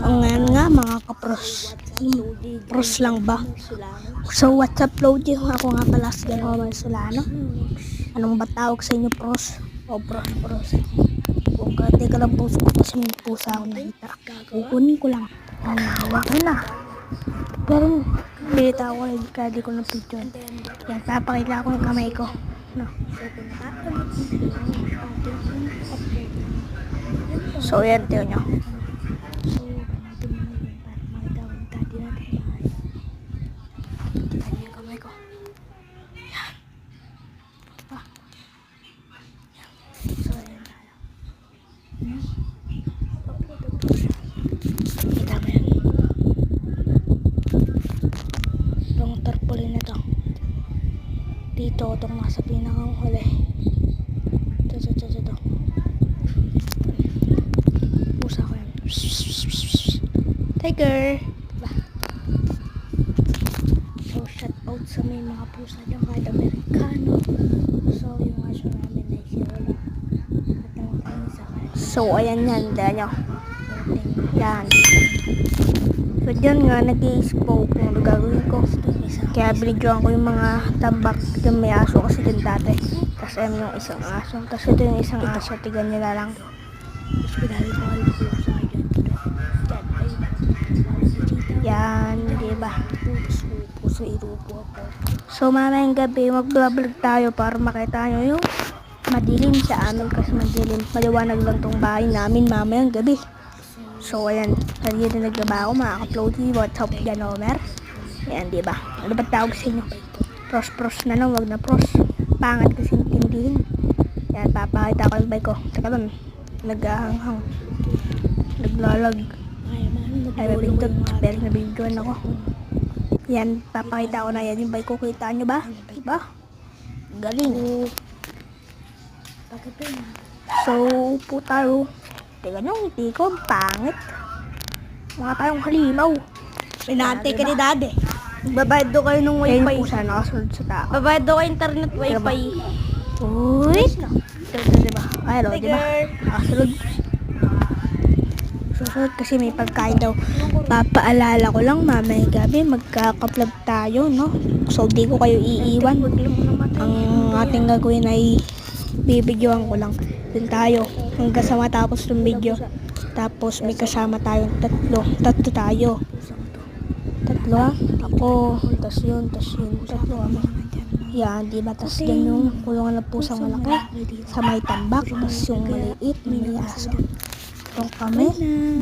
Ang ngayon nga mga kapros. Pros lang ba? So what's up Lodi? Ako nga pala si Jan Homer Solano. Anong ba tawag sa inyo pros? O pros. Kung teka lang puso ko kasi may pusa ako nakita. Kukunin ko lang. Wala na. Pero bilita ako na kadi ko ng picture. Yan, papakita ko yung kamay ko. No. So yan, tiyo nyo. Kita mo yan. Itong tarpaulin na to. Dito, itong nasa pinakang huli. Ito. Pusa ko yan. Tiger! Diba? So, shout out sa may mga pusa dyan kahit Amerikano. So, yung aso namin ay si Rola. At ang kami sa kanya. So, ayan yan. Dahil nyo. Yan. So, dyan nga, nag-i-spoke kung gagawin ko. Kaya binidyoan ko yung mga tambak yung may aso kasi dyan dati. Tapos ayun yung isang aso. Tapos ito yung isang aso. Tigan nila lang. Tapos pinali ko kayo sa dyan. Yan, diba? Puso irupo ako. So, mamayang gabi, mag-vlog tayo para makita nyo yung madilim sa amin kasi madilim. Maliwanag lang tong bahay namin mamayang gabi. So, ayan. Nandito naglaba ako mga ka-uploady. What's up, Jan Homer? Ayan, diba? Ano ba tawag sa inyo? Pros na lang, wag na pros. Pangat kasi natindihin. Ayan, papakita ko yung bike ko. Saka doon, nag-ahanghang. Naglalag. Ay, mabindot. Pero nabindyoan ako. Yan, papakita ko na yan yung bike ko. Kita nyo ba? Diba? Galing. So, upo tayo. Teka nyo, hindi ko, pangit. Mga tayong halimaw. Pinante ka ni Dade. Babayad do kayo ng wifi. Kaya yung pusa nakasunod sa tao. Babayad do kayo internet wifi. Uy! Diba? Ay, hello, diba? Nakasunod. Susunod kasi may pagkain daw. Papaalala ko lang, mamayang gabi, magkaka-vlog tayo, no? So, di ko kayo iiwan. Ang ating gagawin ay bibidyoan ko lang. Dun tayo. Hanggang sa matapos ng video. Tapos may kasama tayong tatlo tayo. Tatlo ha? Ako, tas yun, tatlo kami. Yan, diba? Tas yan yung kulungan ng pusang malaki. Sa may tambak, tas yung maliit, may aso. Itong kami.